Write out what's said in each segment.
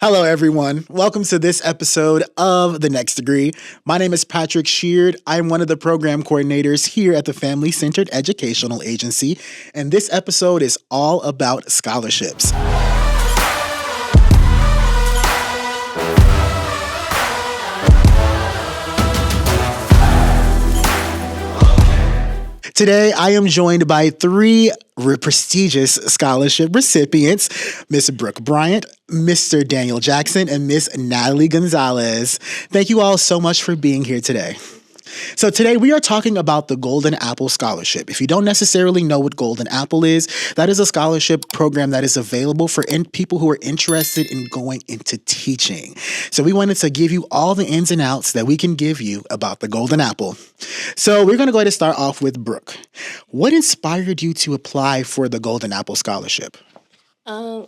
Hello, everyone. Welcome to this episode of The Next Degree. My name is Patrick Sheard. I'm one of the program coordinators here at the Family Centered Educational Agency, and this episode is all about scholarships. Today, I am joined by three prestigious scholarship recipients, Miss Brooke Bryant, Mr. Daniel Jackson, and Miss Natalie Gonzalez. Thank you all so much for being here today. So today we are talking about the Golden Apple Scholarship. If you don't necessarily know what Golden Apple is, that is a scholarship program that is available for people who are interested in going into teaching. So we wanted to give you all the ins and outs that we can give you about the Golden Apple. So we're going to go ahead and start off with Brooke. What inspired you to apply for the Golden Apple Scholarship? I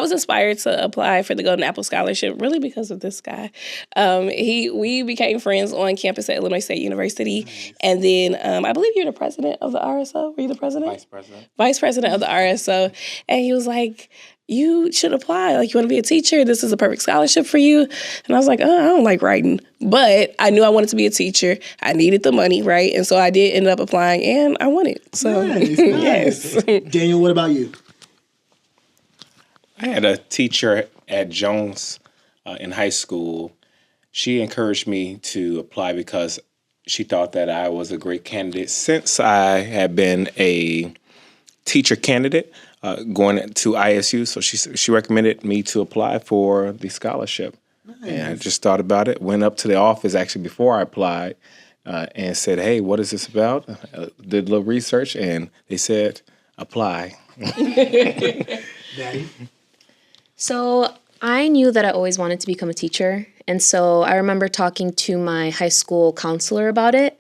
was inspired to apply for the Golden Apple Scholarship really because of this guy. We became friends on campus at Illinois State University. Nice. And then I believe you're the president of the RSO. Were you the president? Vice president. Vice president of the RSO. And he was like, you should apply. Like, you want to be a teacher? This is a perfect scholarship for you. And I was like, I don't like writing. But I knew I wanted to be a teacher. I needed the money, right? And so I did end up applying, and I won it. So, nice. Yes. Daniel, what about you? I had a teacher at Jones in high school. She encouraged me to apply because she thought that I was a great candidate. Since I had been a teacher candidate going to ISU, so she recommended me to apply for the scholarship. Nice. And I just thought about it, went up to the office actually before I applied and said, hey, what is this about? Did a little research, and they said, apply. Daddy? So I knew that I always wanted to become a teacher. And so I remember talking to my high school counselor about it.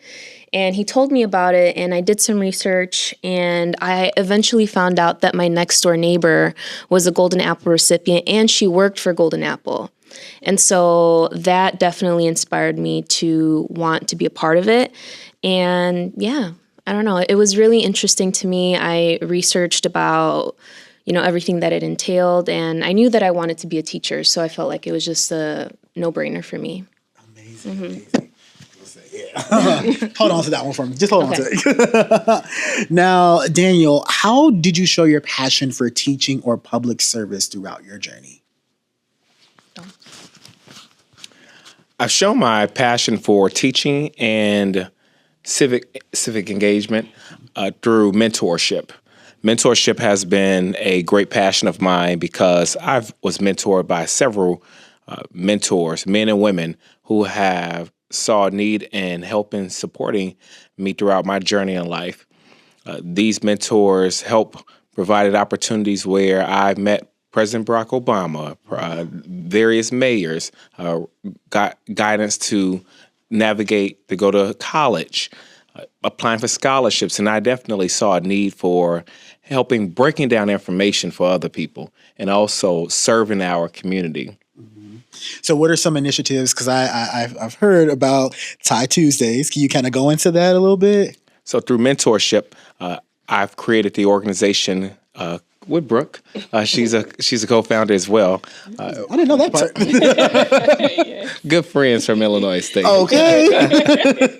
And he told me about it, and I did some research, and I eventually found out that my next door neighbor was a Golden Apple recipient, and she worked for Golden Apple. And so that definitely inspired me to want to be a part of it. And yeah, I don't know. It was really interesting to me. I researched about everything that it entailed, and I knew that I wanted to be a teacher, so I felt like it was just a no-brainer for me. Amazing. Amazing. Hold on to that one for me. Just hold on to it. Now, Daniel, how did you show your passion for teaching or public service throughout your journey? I've shown my passion for teaching and civic engagement through mentorship. Mentorship has been a great passion of mine because I was mentored by several mentors, men and women, who have saw need in helping, supporting me throughout my journey in life. These mentors help provided opportunities where I've met President Barack Obama, various mayors, got guidance to navigate to go to college, applying for scholarships, and I definitely saw a need for helping breaking down information for other people and also serving our community. Mm-hmm. So what are some initiatives? Because I've heard about Tie Tuesdays. Can you kind of go into that a little bit? So through mentorship, I've created the organization with Brooke. She's a co-founder as well. I didn't know that part. Good friends from Illinois State. Okay.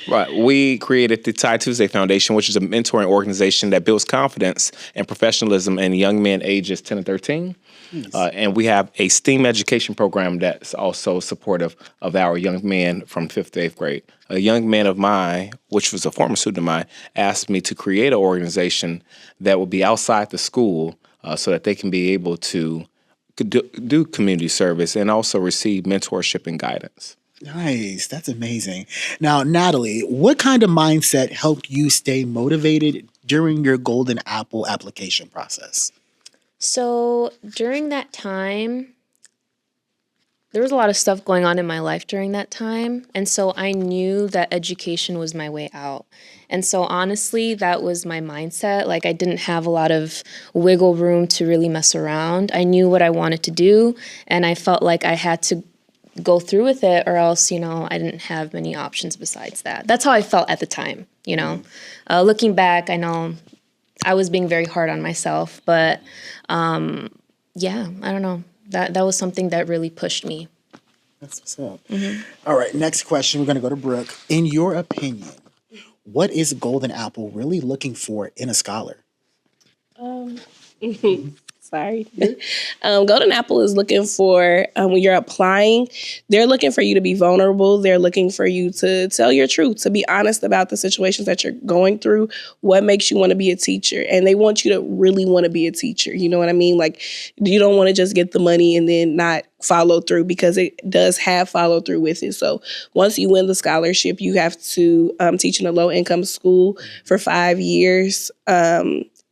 Right. We created the Tie Tuesday Foundation, which is a mentoring organization that builds confidence and professionalism in young men ages 10 and 13. Nice. And we have a STEAM education program that's also supportive of our young men from 5th to 8th grade. A young man of mine, which was a former student of mine, asked me to create an organization that will be outside the school so that they can be able to do community service and also receive mentorship and guidance. Nice. That's amazing. Now, Natalie, what kind of mindset helped you stay motivated during your Golden Apple application process? So during that time, there was a lot of stuff going on in my life during that time. And so I knew that education was my way out. And so honestly, that was my mindset. Like, I didn't have a lot of wiggle room to really mess around. I knew what I wanted to do, and I felt like I had to go through with it, or else, I didn't have many options besides that. That's how I felt at the time, Looking back, I know I was being very hard on myself. But yeah, I don't know. That was something that really pushed me. That's what's up. All right, next question. We're going to go to Brooke. In your opinion, what is Golden Apple really looking for in a scholar? Sorry. Golden Apple is looking for, when you're applying, they're looking for you to be vulnerable. They're looking for you to tell your truth, to be honest about the situations that you're going through, what makes you want to be a teacher. And they want you to really want to be a teacher. You know what I mean? Like, you don't want to just get the money and then not follow through, because it does have follow through with it. So once you win the scholarship, you have to teach in a low income school for 5 years.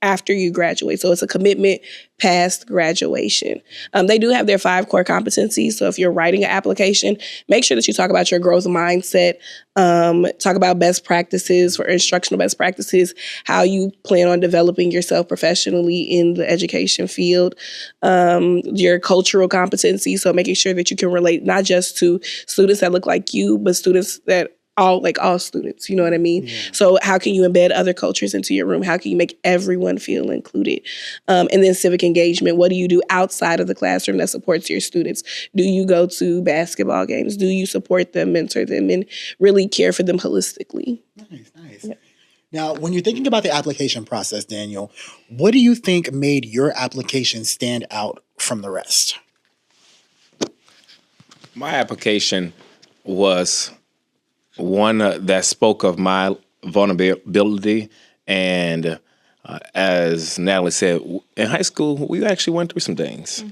After you graduate. So it's a commitment past graduation. They do have their 5 core competencies. So if you're writing an application, make sure that you talk about your growth mindset, talk about best practices for instructional best practices, how you plan on developing yourself professionally in the education field, your cultural competencies. So making sure that you can relate not just to students that look like you, but students that all students, you know what I mean? Yeah. So how can you embed other cultures into your room? How can you make everyone feel included? And then civic engagement. What do you do outside of the classroom that supports your students? Do you go to basketball games? Do you support them, mentor them, and really care for them holistically? Nice. Yeah. Now, when you're thinking about the application process, Daniel, what do you think made your application stand out from the rest? My application was one that spoke of my vulnerability. And as Natalie said, in high school, we actually went through some things.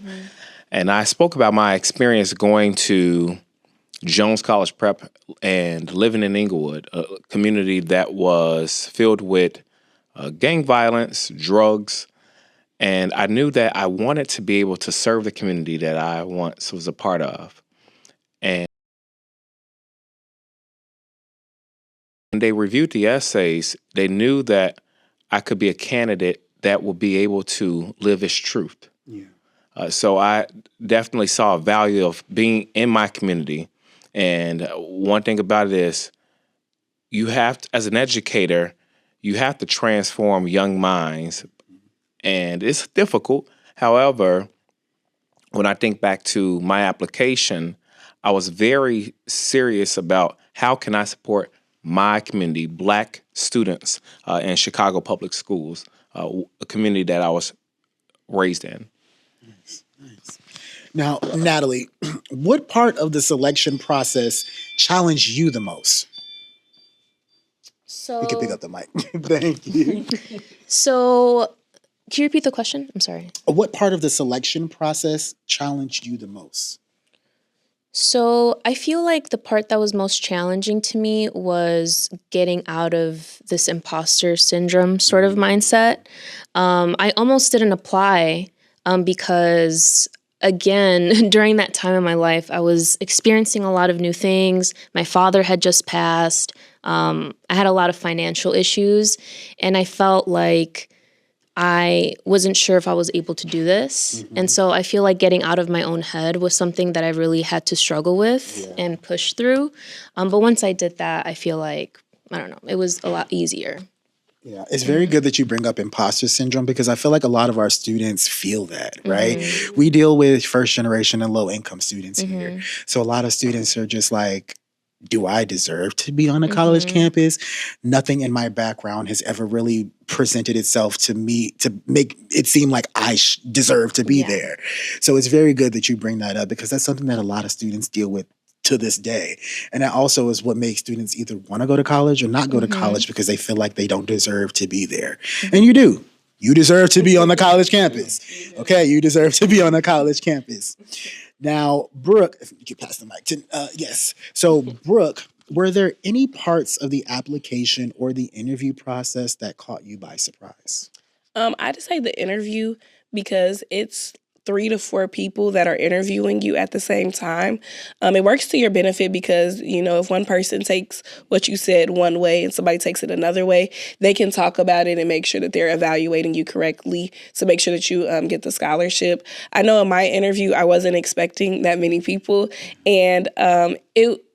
And I spoke about my experience going to Jones College Prep and living in Inglewood, a community that was filled with gang violence, drugs. And I knew that I wanted to be able to serve the community that I once was a part of. And when they reviewed the essays, they knew that I could be a candidate that would be able to live its truth. Yeah. So I definitely saw a value of being in my community. And one thing about it is, you have to, as an educator, you have to transform young minds. And it's difficult. However, when I think back to my application, I was very serious about how can I support my community, Black students in Chicago public schools, a community that I was raised in. Nice. Now, Natalie, what part of the selection process challenged you the most? So you can pick up the mic. Thank you. So, can you repeat the question? I'm sorry. What part of the selection process challenged you the most? So I feel like the part that was most challenging to me was getting out of this imposter syndrome sort of mindset. I almost didn't apply because, again, during that time in my life, I was experiencing a lot of new things. My father had just passed. I had a lot of financial issues, and I felt like I wasn't sure if I was able to do this. And so I feel like getting out of my own head was something that I really had to struggle with and push through. But once I did that, I feel like, I don't know, it was a lot easier. Yeah, it's very good that you bring up imposter syndrome, because I feel like a lot of our students feel that, right? We deal with first generation and low income students here. So a lot of students are just like, do I deserve to be on a college campus? Nothing in my background has ever really presented itself to me to make it seem like I deserve to be there. So it's very good that you bring that up, because that's something that a lot of students deal with to this day. And that also is what makes students either want to go to college or not go to college, because they feel like they don't deserve to be there. And you do. You deserve to be on the college campus. Okay, you deserve to be on a college campus. Now, Brooke, if you could pass the mic to, yes. So, Brooke, were there any parts of the application or the interview process that caught you by surprise? I'd say the interview, because it's 3 to 4 people that are interviewing you at the same time. It works to your benefit, because, you know, if one person takes what you said one way and somebody takes it another way, they can talk about it and make sure that they're evaluating you correctly to make sure that you get the scholarship. I know in my interview, I wasn't expecting that many people, and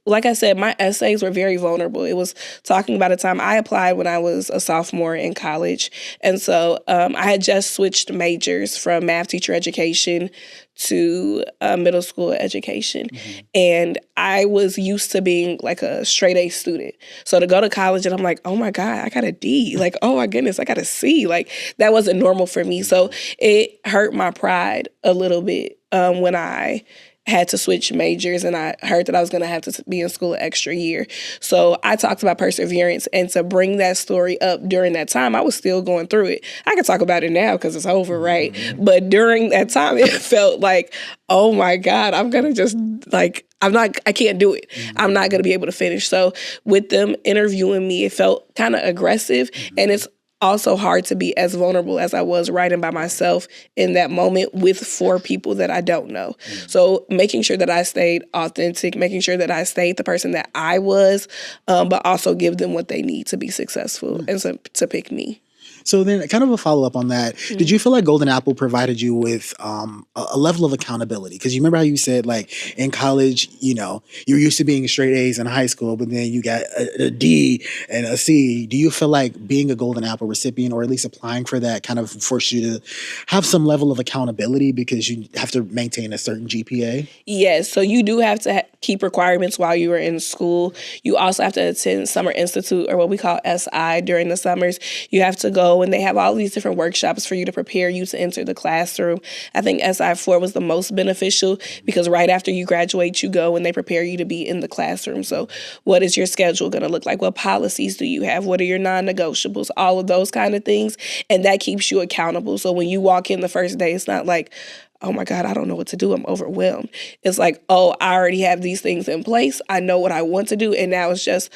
like I said, my essays were very vulnerable. It was talking about a time I applied when I was a sophomore in college. And so I had just switched majors from math teacher education to middle school education. And I was used to being like a straight A student. So to go to college and I'm like, oh my God, I got a D. Like, oh my goodness, I got a C. Like, that wasn't normal for me. So it hurt my pride a little bit when I had to switch majors and I heard that I was going to have to be in school an extra year. So I talked about perseverance, and to bring that story up during that time, I was still going through it. I can talk about it now because it's over, right? But during that time, it felt like, oh my God, I'm going to just like, I can't do it. I'm not going to be able to finish. So with them interviewing me, it felt kind of aggressive, and it's also hard to be as vulnerable as I was writing by myself in that moment with 4 people that I don't know. So making sure that I stayed authentic, making sure that I stayed the person that I was, but also give them what they need to be successful and to pick me. So then kind of a follow-up on that, did you feel like Golden Apple provided you with a level of accountability? Because you remember how you said, like, in college, you know, you're used to being straight A's in high school, but then you got a D and a C. Do you feel like being a Golden Apple recipient, or at least applying for that, kind of forced you to have some level of accountability because you have to maintain a certain GPA? Yes, so you do have to keep requirements while you are in school. You also have to attend Summer Institute, or what we call SI, during the summers. You have to go, and they have all these different workshops for you to prepare you to enter the classroom. I think SI4 was the most beneficial because right after you graduate, you go and they prepare you to be in the classroom. So what is your schedule going to look like? What policies do you have? What are your non-negotiables? All of those kind of things. And that keeps you accountable. So when you walk in the first day, it's not like, oh my God, I don't know what to do. I'm overwhelmed. It's like, oh, I already have these things in place. I know what I want to do. And now it's just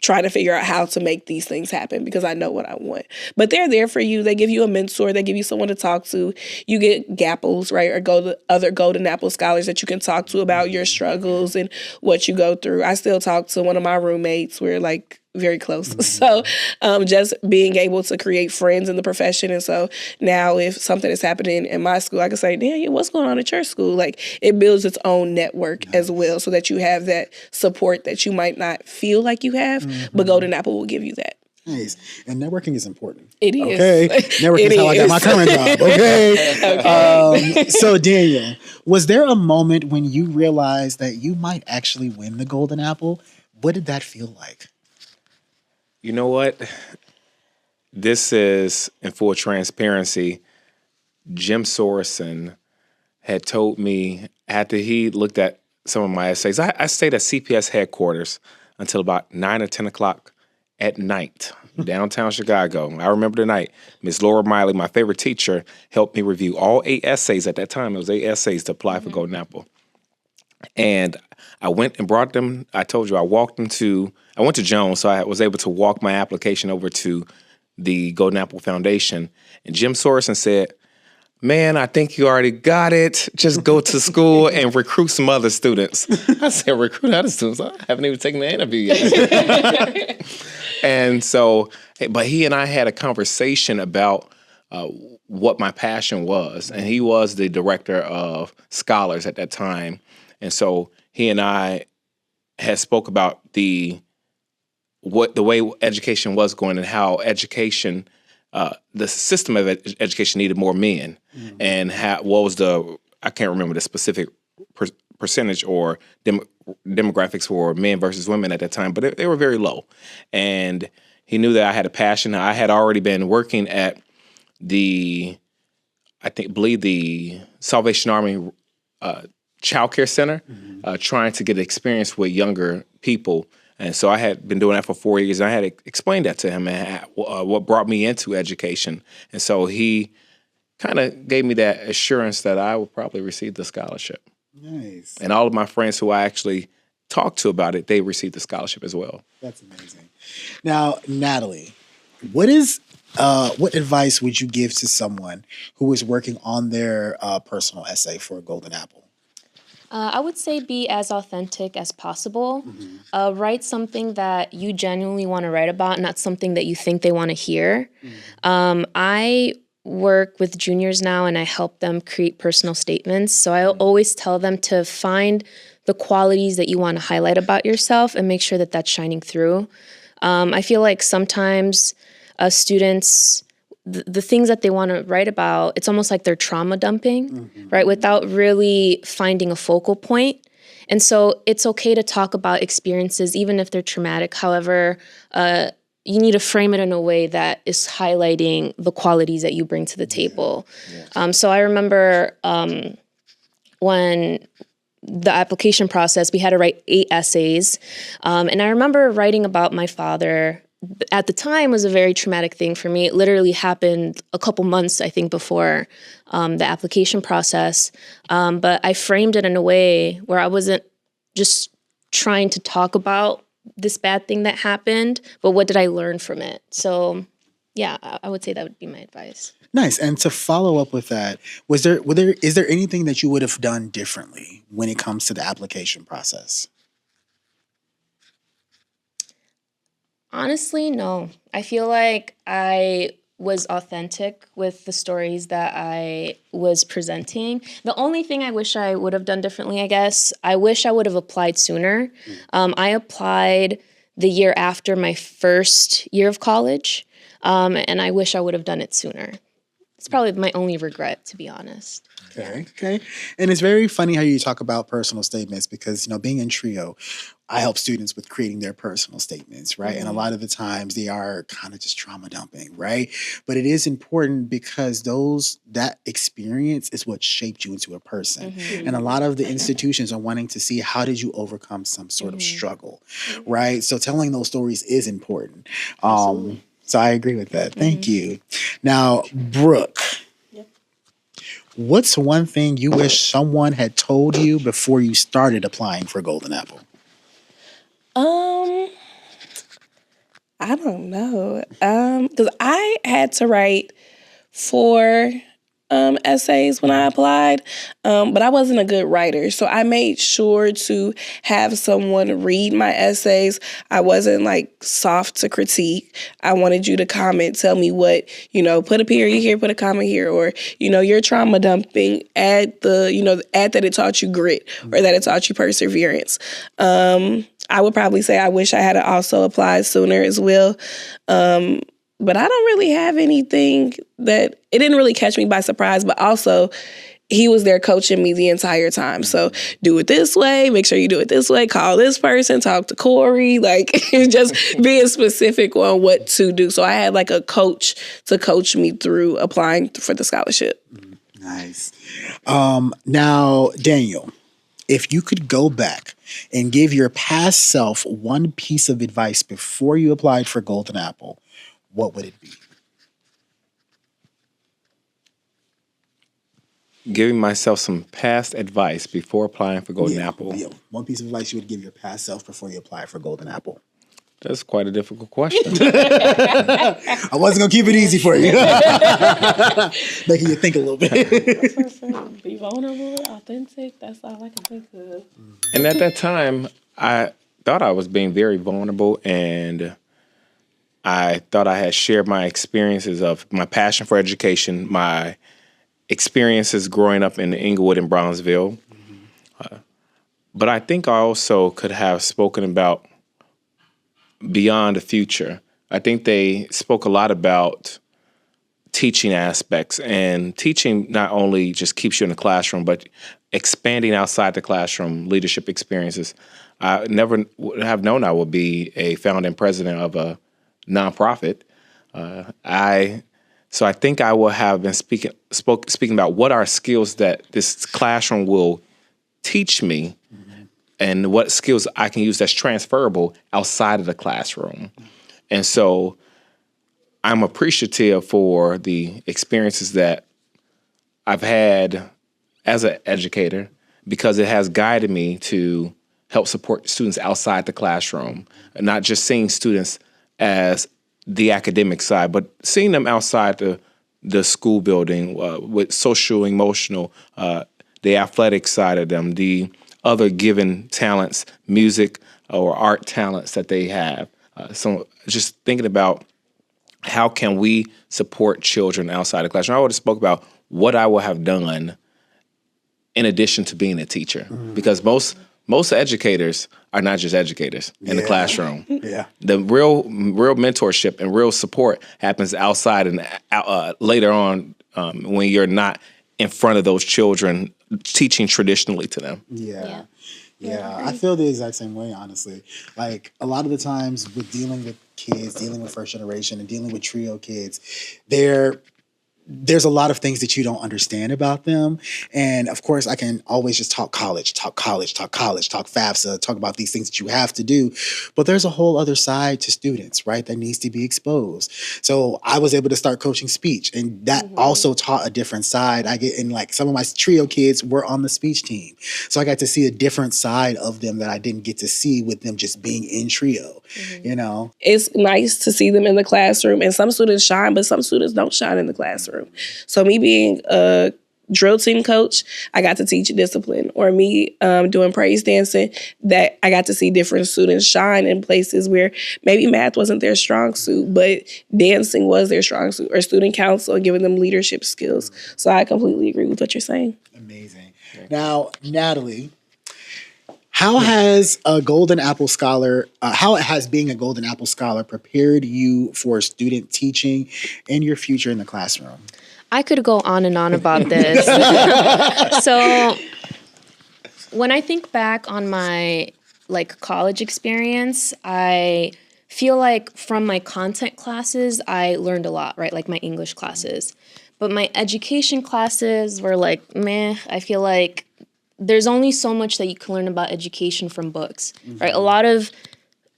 trying to figure out how to make these things happen because I know what I want. But they're there for you. They give you a mentor. They give you someone to talk to. You get GAPPLs, right? Or other Golden Apple scholars that you can talk to about your struggles and what you go through. I still talk to one of my roommates. We're like very close. So just being able to create friends in the profession. And so now if something is happening in my school, I can say, Daniel, what's going on at your school? Like, it builds its own network as well, so that you have that support that you might not feel like you have, but Golden Apple will give you that. Nice. And networking is important. It is. Okay. Networking is how I got my current job. Okay. So Daniel, was there a moment when you realized that you might actually win the Golden Apple? What did that feel like? You know what? This is, in full transparency, Jim Sorrison had told me after he looked at some of my essays. I stayed at CPS headquarters until about 9 or 10 o'clock at night, downtown Chicago. I remember the night. Miss Laura Miley, my favorite teacher, helped me review all 8 essays. At that time, it was 8 essays to apply for Golden Apple. And I went and brought them. I told you I went to Jones, so I was able to walk my application over to the Golden Apple Foundation. And Jim Sorrison said, man, I think you already got it. Just go to school and recruit some other students. I said, recruit other students? I haven't even taken the interview yet. And so, but he and I had a conversation about what my passion was. And he was the director of scholars at that time. And so he and I had spoke about the way education was going and how education, the system of education needed more men, and what was I can't remember the specific percentage or demographics for men versus women at that time, but they were very low. And he knew that I had a passion. I had already been working at the Salvation Army Child Care Center, trying to get experience with younger people. And so I had been doing that for 4 years. And I had explained that to him and what brought me into education. And so he kind of gave me that assurance that I would probably receive the scholarship. Nice. And all of my friends who I actually talked to about it, they received the scholarship as well. That's amazing. Now, Natalie, what advice would you give to someone who is working on their personal essay for a Golden Apple? I would say be as authentic as possible. Write something that you genuinely want to write about, not something that you think they want to hear. I work with juniors now and I help them create personal statements. So I always tell them to find the qualities that you want to highlight about yourself and make sure that that's shining through. I feel like sometimes students, the things that they want to write about, it's almost like they're trauma dumping, right? Without really finding a focal point. And so it's okay to talk about experiences, even if they're traumatic. However, you need to frame it in a way that is highlighting the qualities that you bring to the table. So I remember when the application process, we had to write 8 essays. And I remember writing about my father. At the time, was a very traumatic thing for me. It literally happened a couple months, I think, before the application process. But I framed it in a way where I wasn't just trying to talk about this bad thing that happened, but what did I learn from it? So, yeah, I would say that would be my advice. Nice. And to follow up with that, is there anything that you would have done differently when it comes to the application process? Honestly, no. I feel like I was authentic with the stories that I was presenting. The only thing I wish I would have done differently, I guess, I wish I would have applied sooner. I applied the year after my first year of college, and I wish I would have done it sooner. It's probably my only regret, to be honest. Okay. And it's very funny how you talk about personal statements because, being in TRIO, I help students with creating their personal statements, right? And a lot of the times they are kind of just trauma dumping, right? But it is important because that experience is what shaped you into a person. And a lot of the institutions are wanting to see how did you overcome some sort of struggle, right? So telling those stories is important. So I agree with that. Thank you. Now, Brooke. What's one thing you wish someone had told you before you started applying for Golden Apple? I don't know. Because I had to write 4 essays when I applied, but I wasn't a good writer. So I made sure to have someone read my essays. I wasn't soft to critique. I wanted you to comment, tell me what, put a period here, put a comma here, or, your trauma dumping, add that it taught you grit or that it taught you perseverance. I would probably say I wish I had also applied sooner as well. But I don't really have anything that, it didn't really catch me by surprise, but also he was there coaching me the entire time. So do it this way, make sure you do it this way, call this person, talk to Corey, just being specific on what to do. So I had a coach to coach me through applying for the scholarship. Nice. Now, Daniel, if you could go back and give your past self one piece of advice before you applied for Golden Apple, what would it be? Giving myself some past advice before applying for Golden Apple. Yeah. One piece of advice you would give your past self before you apply for Golden Apple. That's quite a difficult question. I wasn't going to keep it easy for you. Making you think a little bit. Be vulnerable, authentic. That's all I can think of. And at that time, I thought I was being very vulnerable, and I thought I had shared my experiences of my passion for education, my experiences growing up in Inglewood and Brownsville. But I think I also could have spoken about beyond the future. I think they spoke a lot about teaching aspects, and teaching not only just keeps you in the classroom, but expanding outside the classroom, leadership experiences. I never would have known I would be a founding president of a nonprofit. So I think I will have been speaking about what are skills that this classroom will teach me, and what skills I can use that's transferable outside of the classroom. And so I'm appreciative for the experiences that I've had as an educator, because it has guided me to help support students outside the classroom, and not just seeing students as the academic side, but seeing them outside the school building with social, emotional, the athletic side of them, the other given talents, music or art talents that they have. So just thinking about how can we support children outside the classroom? I already spoke about what I would have done in addition to being a teacher, because most educators are not just educators in the classroom. Yeah. The real mentorship and real support happens outside and later on when you're not in front of those children teaching traditionally to them. Yeah. I feel the exact same way, honestly. Like, a lot of the times with dealing with kids, dealing with first generation, and dealing with trio kids, there's a lot of things that you don't understand about them. And of course, I can always just talk college, talk FAFSA, talk about these things that you have to do. But there's a whole other side to students, right, that needs to be exposed. So I was able to start coaching speech, and that also taught a different side. Some of my trio kids were on the speech team. So I got to see a different side of them that I didn't get to see with them just being in trio, you know? It's nice to see them in the classroom, and some students shine, but some students don't shine in the classroom. So me being a drill team coach, I got to teach discipline. Or me doing praise dancing, that I got to see different students shine in places where maybe math wasn't their strong suit, but dancing was their strong suit, or student council and giving them leadership skills. So I completely agree with what you're saying. Amazing. Now, Natalie, how has being a Golden Apple Scholar prepared you for student teaching and your future in the classroom? I could go on and on about this. So when I think back on my college experience, I feel like from my content classes, I learned a lot, right? Like my English classes. But my education classes were like, meh. I feel like there's only so much that you can learn about education from books, right? A lot of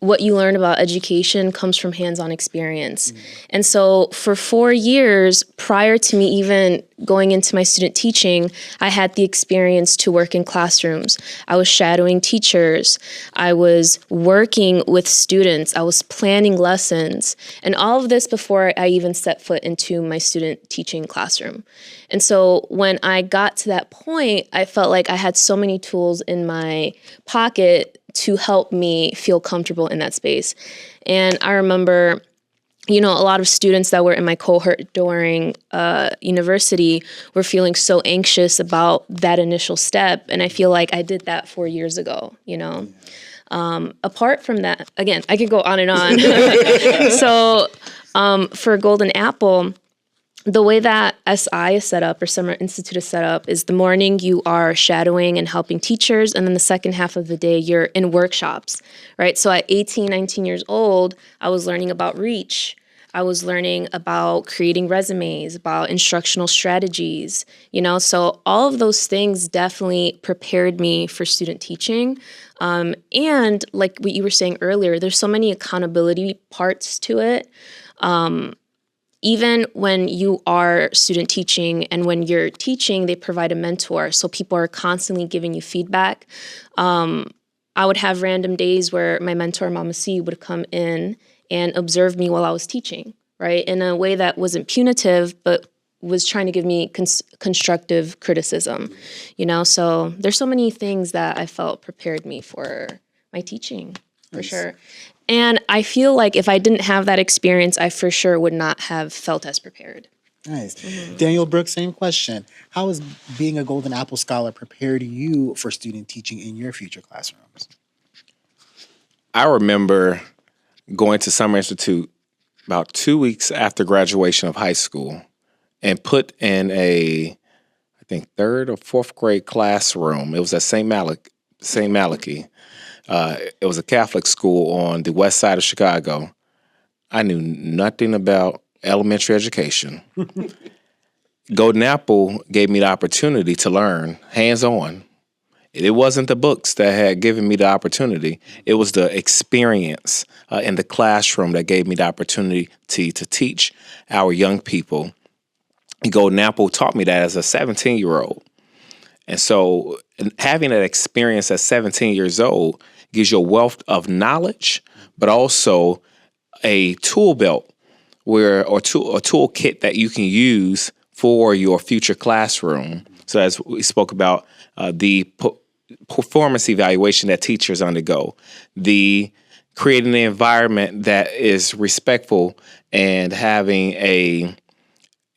what you learn about education comes from hands-on experience. And so for 4 years, prior to me even going into my student teaching, I had the experience to work in classrooms. I was shadowing teachers. I was working with students. I was planning lessons. And all of this before I even set foot into my student teaching classroom. And so when I got to that point, I felt like I had so many tools in my pocket to help me feel comfortable in that space. And I remember, a lot of students that were in my cohort during university were feeling so anxious about that initial step. And I feel like I did that 4 years ago, Apart from that, again, I could go on and on. So for Golden Apple, the way that SI is set up, or Summer Institute is set up, is the morning you are shadowing and helping teachers, and then the second half of the day you're in workshops, right? So at 18, 19 years old, I was learning about reach. I was learning about creating resumes, about instructional strategies, So all of those things definitely prepared me for student teaching. And like what you were saying earlier, there's so many accountability parts to it. Even when you are student teaching and when you're teaching, they provide a mentor. So people are constantly giving you feedback. I would have random days where my mentor, Mama C, would come in and observe me while I was teaching, right? In a way that wasn't punitive, but was trying to give me constructive criticism, So there's so many things that I felt prepared me for my teaching, for sure. And I feel like if I didn't have that experience, I for sure would not have felt as prepared. Nice. Daniel Brooks, same question. How has being a Golden Apple Scholar prepared you for student teaching in your future classrooms? I remember going to Summer Institute about 2 weeks after graduation of high school and put in I think, third or fourth grade classroom. It was at St. Malachy. It was a Catholic school on the west side of Chicago. I knew nothing about elementary education. Golden Apple gave me the opportunity to learn hands-on. It wasn't the books that had given me the opportunity. It was the experience in the classroom that gave me the opportunity to teach our young people. Golden Apple taught me that as a 17-year-old. And so having that experience at 17 years old gives you a wealth of knowledge, but also a tool belt or a toolkit that you can use for your future classroom. So as we spoke about, the performance evaluation that teachers undergo, the creating an environment that is respectful and having a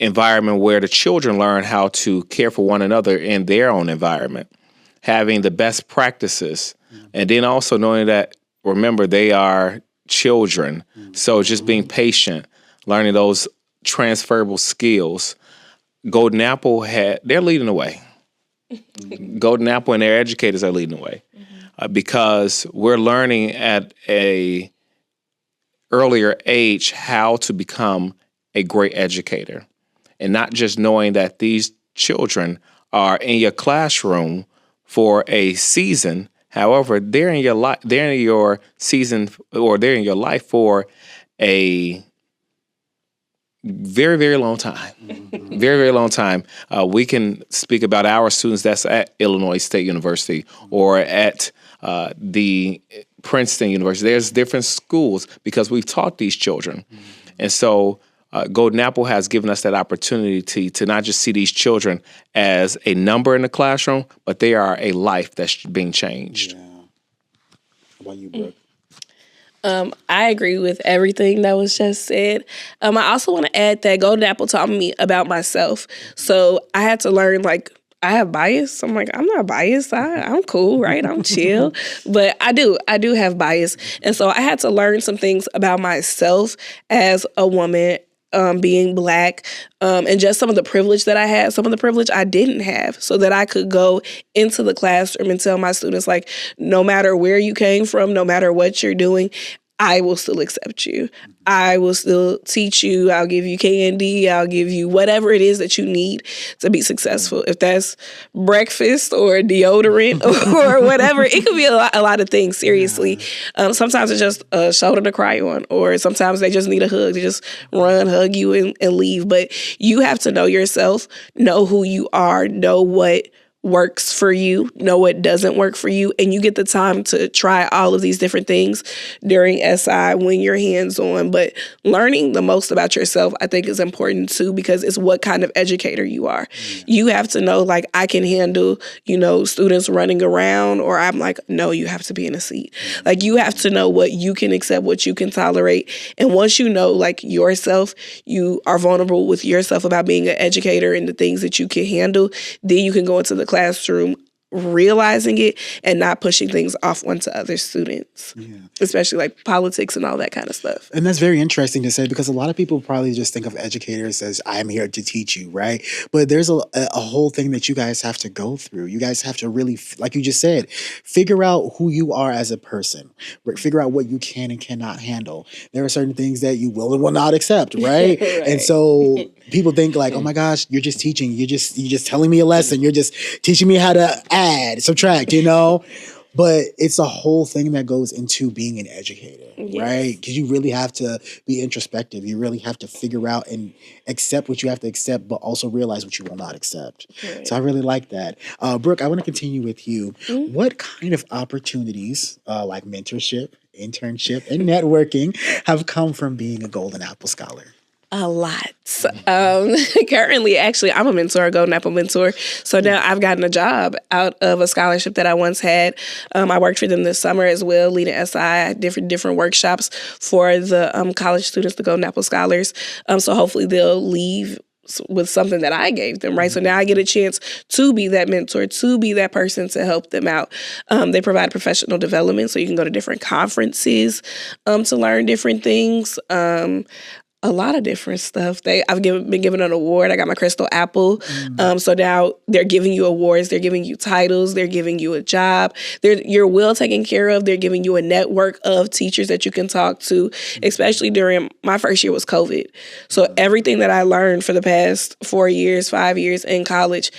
environment where the children learn how to care for one another in their own environment, having the best practices, and then also knowing that, remember, they are children. So just being patient, learning those transferable skills. Golden Apple they're leading the way. Golden Apple and their educators are leading the way because we're learning at a earlier age how to become a great educator, and not just knowing that these children are in your classroom for a season. However, they're in your season, or they're in your life for a very, very long time. Very, very long time. We can speak about our students that's at Illinois State University or at the Princeton University. There's different schools because we've taught these children. And so Golden Apple has given us that opportunity to not just see these children as a number in the classroom, but they are a life that's being changed. Yeah. How about you, Brooke? I agree with everything that was just said. I also want to add that Golden Apple taught me about myself. So I had to learn, like, I have bias. I'm like, I'm not biased. I'm cool, right? I'm chill. But I do have bias. And so I had to learn some things about myself as a woman, being Black, and just some of the privilege that I had, some of the privilege I didn't have, so that I could go into the classroom and tell my students, like, no matter where you came from, no matter what you're doing, I will still accept you. I will still teach you. I'll give you candy. I'll give you whatever it is that you need to be successful. If that's breakfast or deodorant or whatever, it could be a lot of things, seriously. Sometimes it's just a shoulder to cry on, or sometimes they just need a hug. They just run, hug you, and leave. But you have to know yourself, know who you are, know what works for you, know what doesn't work for you, and you get the time to try all of these different things during SI when you're hands-on. But learning the most about yourself, I think, is important too, because it's what kind of educator you are. You have to know, like, I can handle, students running around, or I'm like, no, you have to be in a seat. Like, you have to know what you can accept, what you can tolerate. And once you know, like, yourself, you are vulnerable with yourself about being an educator and the things that you can handle, then you can go into the classroom realizing it and not pushing things off onto other students, especially like politics and all that kind of stuff. And that's very interesting to say, because a lot of people probably just think of educators as, I'm here to teach you, right? But there's a whole thing that you guys have to go through. You guys have to really, like you just said, figure out who you are as a person, figure out what you can and cannot handle. There are certain things that you will and will not accept, right? Right. And so people think like, oh my gosh, you're just teaching. You're just telling me a lesson. You're just teaching me how to add, subtract, But it's a whole thing that goes into being an educator, right? Because you really have to be introspective. You really have to figure out and accept what you have to accept, but also realize what you will not accept. Right. So I really like that. Brooke, I want to continue with you. What kind of opportunities like mentorship, internship, and networking have come from being a Golden Apple Scholar? A lot. Currently, actually, I'm a mentor, a Golden Apple mentor. So now I've gotten a job out of a scholarship that I once had. I worked for them this summer as well, leading SI, different workshops for the college students, the Golden Apple Scholars. So hopefully they'll leave with something that I gave them, right? So now I get a chance to be that mentor, to be that person to help them out. They provide professional development, so you can go to different conferences to learn different things. A lot of different stuff. I've been given an award. I got my Crystal Apple. So now they're giving you awards. They're giving you titles. They're giving you a job. You're well taken care of. They're giving you a network of teachers that you can talk to, especially during my first year was COVID. So everything that I learned for the past 4 years, 5 years in college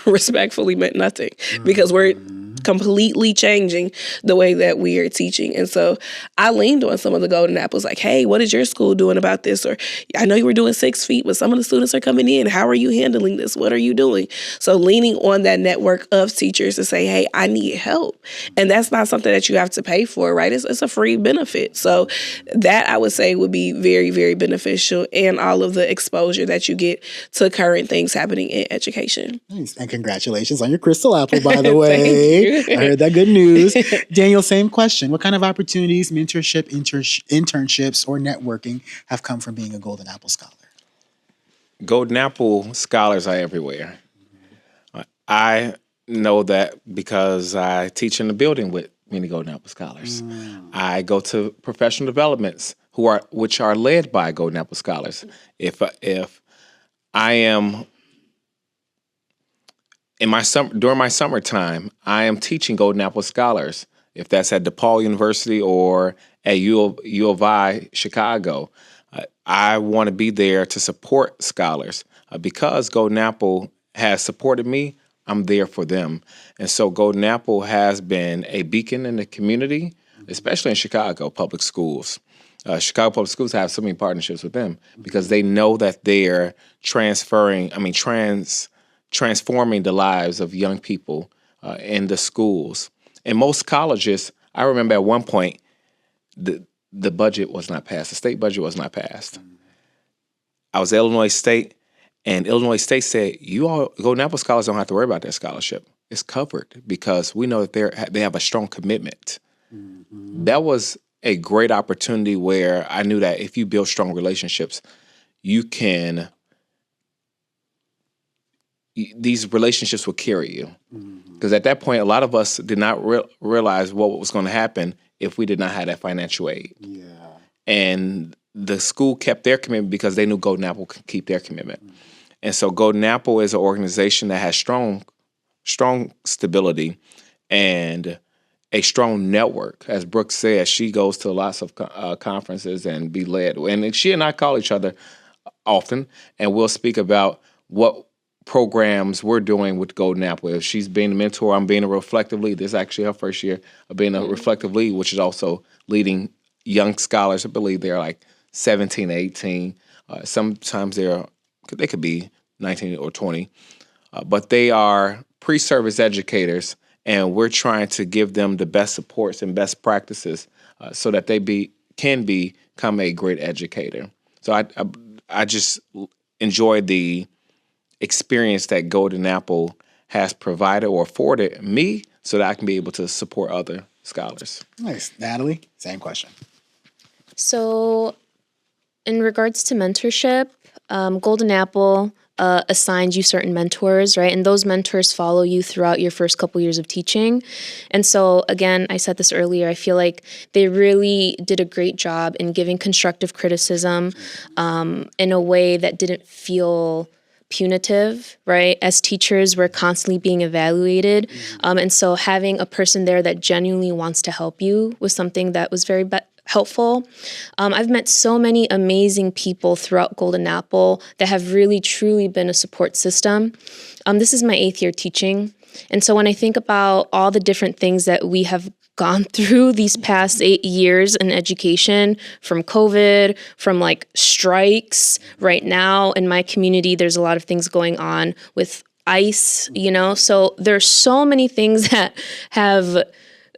respectfully meant nothing, because we're completely changing the way that we are teaching. And so I leaned on some of the Golden Apples, like, hey, what is your school doing about this? Or I know you were doing 6 feet, but some of the students are coming in. How are you handling this? What are you doing? So leaning on that network of teachers to say, hey, I need help. And that's not something that you have to pay for, right? It's a free benefit. So that I would say would be very, very beneficial, and all of the exposure that you get to current things happening in education. Nice. And congratulations on your Crystal Apple, by the way. you. I heard that good news. Daniel, same question. What kind of opportunities, mentorship, internships, or networking have come from being a Golden Apple Scholar? Golden Apple Scholars are everywhere. I know that because I teach in the building with many Golden Apple Scholars. I go to professional developments which are led by Golden Apple Scholars. If I am during my summertime, I am teaching Golden Apple Scholars. If that's at DePaul University or at U of I, Chicago, I want to be there to support scholars. Because Golden Apple has supported me, I'm there for them. And so Golden Apple has been a beacon in the community, especially in Chicago public schools. Chicago public schools have so many partnerships with them because they know that they're transforming the lives of young people in the schools. In most colleges, I remember at one point, the budget was not passed. The state budget was not passed. I was at Illinois State, and Illinois State said, "You all, Golden Apple Scholars don't have to worry about that scholarship. It's covered because we know that they have a strong commitment." That was a great opportunity where I knew that if you build strong relationships, these relationships will carry you. Because at that point, a lot of us did not realize what was going to happen if we did not have that financial aid. Yeah. And the school kept their commitment because they knew Golden Apple could keep their commitment. And so Golden Apple is an organization that has strong stability and a strong network. As Brooke said, she goes to lots of conferences and be led. And she and I call each other often, and we'll speak about what programs we're doing with Golden Apple. If she's being a mentor, I'm being a reflective lead. This is actually her first year of being a reflective lead, which is also leading young scholars. I believe they're like 17, 18. Sometimes they could be 19 or 20. But they are pre-service educators, and we're trying to give them the best supports and best practices so that they can become a great educator. So I just enjoy the experience that Golden Apple has provided or afforded me so that I can be able to support other scholars. Nice. Natalie, same question. So in regards to mentorship, Golden Apple assigns you certain mentors, right? And those mentors follow you throughout your first couple years of teaching. And so, again, I said this earlier, I feel like they really did a great job in giving constructive criticism in a way that didn't feel punitive, right? As teachers, we're constantly being evaluated. And so having a person there that genuinely wants to help you was something that was very helpful. I've met so many amazing people throughout Golden Apple that have really, truly been a support system. This is my 8th year teaching. And so when I think about all the different things that we have gone through these past 8 years in education, from COVID, from like strikes. Right now in my community, there's a lot of things going on with ICE, so there's so many things that have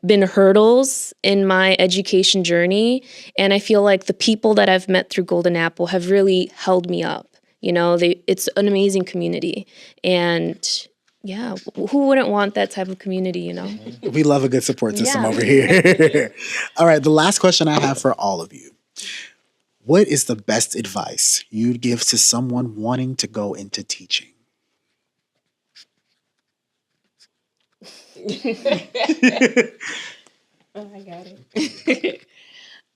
been hurdles in my education journey. And I feel like the people that I've met through Golden Apple have really held me up. It's an amazing community. And yeah, who wouldn't want that type of community, We love a good support system over here. All right, the last question I have for all of you. What is the best advice you'd give to someone wanting to go into teaching? Oh, I got it.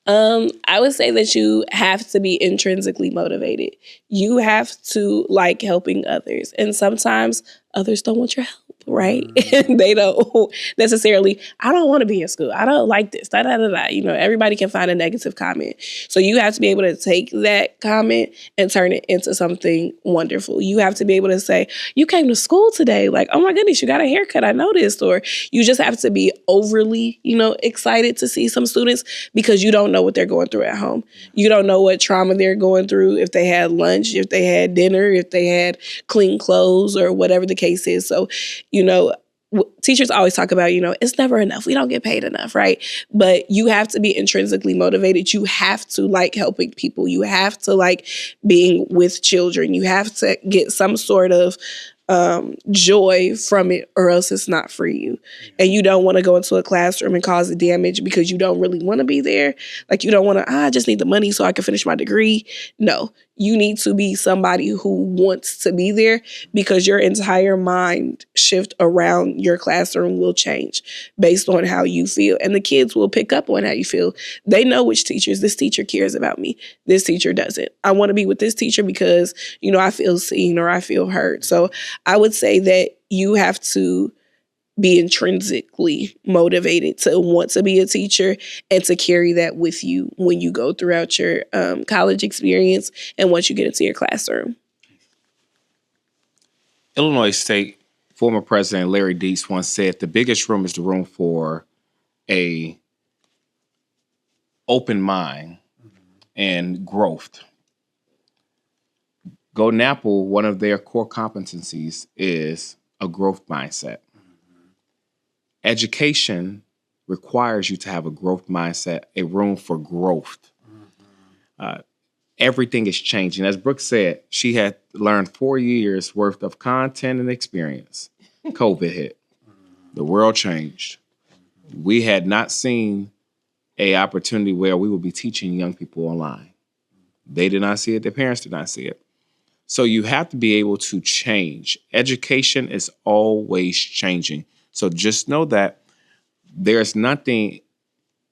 I would say that you have to be intrinsically motivated. You have to like helping others. And sometimes others don't want your help, right? And they don't necessarily, I don't want to be in school. I don't like this, everybody can find a negative comment. So you have to be able to take that comment and turn it into something wonderful. You have to be able to say, you came to school today. Like, oh my goodness, you got a haircut. I noticed. Or you just have to be overly, excited to see some students because you don't know what they're going through at home. You don't know what trauma they're going through, if they had lunch, if they had dinner, if they had clean clothes or whatever the case is. So, teachers always talk about, it's never enough. We don't get paid enough, right? But you have to be intrinsically motivated. You have to like helping people. You have to like being with children. You have to get some sort of joy from it, or else it's not for you. And you don't want to go into a classroom and cause the damage because you don't really want to be there. Like, you don't want to, I just need the money so I can finish my degree. No, you need to be somebody who wants to be there, because your entire mind shift around your classroom will change based on how you feel. And the kids will pick up on how you feel. They know which teachers, this teacher cares about me, this teacher doesn't. I want to be with this teacher because, I feel seen or I feel heard. So I would say that you have to be intrinsically motivated to want to be a teacher and to carry that with you when you go throughout your college experience and once you get into your classroom. Illinois State former President Larry Dietz once said, the biggest room is the room for a open mind and growth. Golden Apple, one of their core competencies is a growth mindset. Education requires you to have a growth mindset, a room for growth. Everything is changing. As Brooke said, she had learned 4 years worth of content and experience. COVID hit. The world changed. We had not seen an opportunity where we would be teaching young people online. They did not see it. Their parents did not see it. So you have to be able to change. Education is always changing. So just know that there's nothing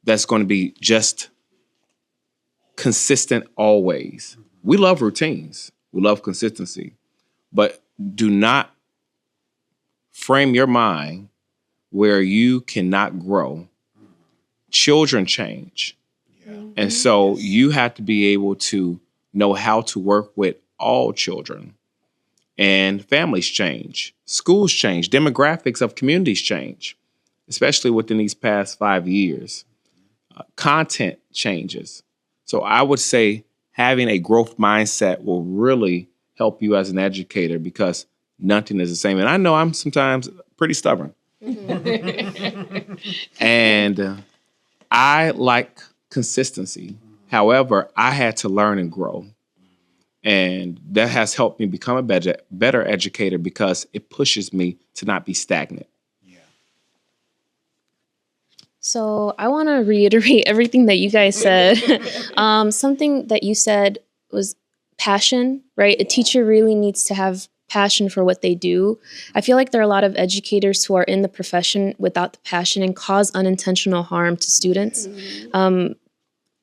that's going to be just consistent always. We love routines. We love consistency. But do not frame your mind where you cannot grow. Children change. And so you have to be able to know how to work with all children. And families change. Schools change. Demographics of communities change, especially within these past 5 years. Content changes. So I would say having a growth mindset will really help you as an educator, because nothing is the same. And I know I'm sometimes pretty stubborn. And I like consistency. However, I had to learn and grow. And that has helped me become a better educator, because it pushes me to not be stagnant. So I want to reiterate everything that you guys said. Something that you said was passion, right? A teacher really needs to have passion for what they do. I feel like there are a lot of educators who are in the profession without the passion and cause unintentional harm to students. And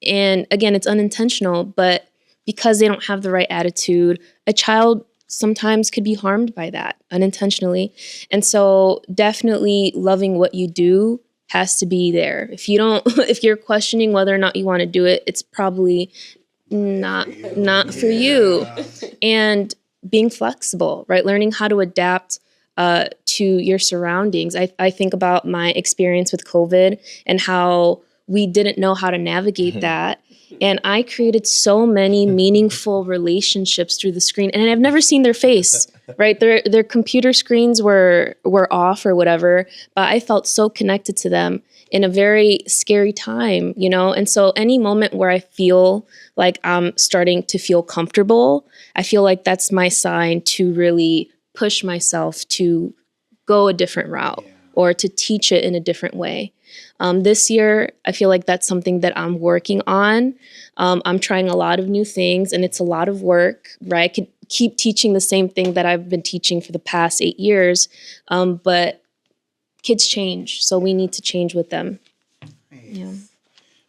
again, it's unintentional, but because they don't have the right attitude, a child sometimes could be harmed by that unintentionally. And so definitely loving what you do has to be there. If you're questioning whether or not you want to do it, it's probably not for you. And being flexible, right? Learning how to adapt to your surroundings. I think about my experience with COVID and how we didn't know how to navigate that. And I created so many meaningful relationships through the screen, and I've never seen their face, right? Their computer screens were off or whatever, but I felt so connected to them in a very scary time, And so any moment where I feel like I'm starting to feel comfortable, I feel like that's my sign to really push myself to go a different route or to teach it in a different way. This year, I feel like that's something that I'm working on. I'm trying a lot of new things, and it's a lot of work, right? I could keep teaching the same thing that I've been teaching for the past 8 years, but kids change, so we need to change with them. Yeah.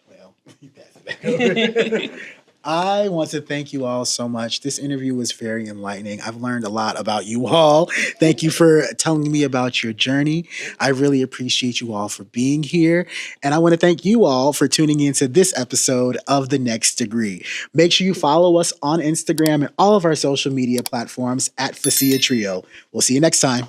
Well, you pass it back. I want to thank you all so much. This interview was very enlightening. I've learned a lot about you all. Thank you for telling me about your journey. I really appreciate you all for being here. And I want to thank you all for tuning into this episode of The Next Degree. Make sure you follow us on Instagram and all of our social media platforms at FCEA Trio. We'll see you next time.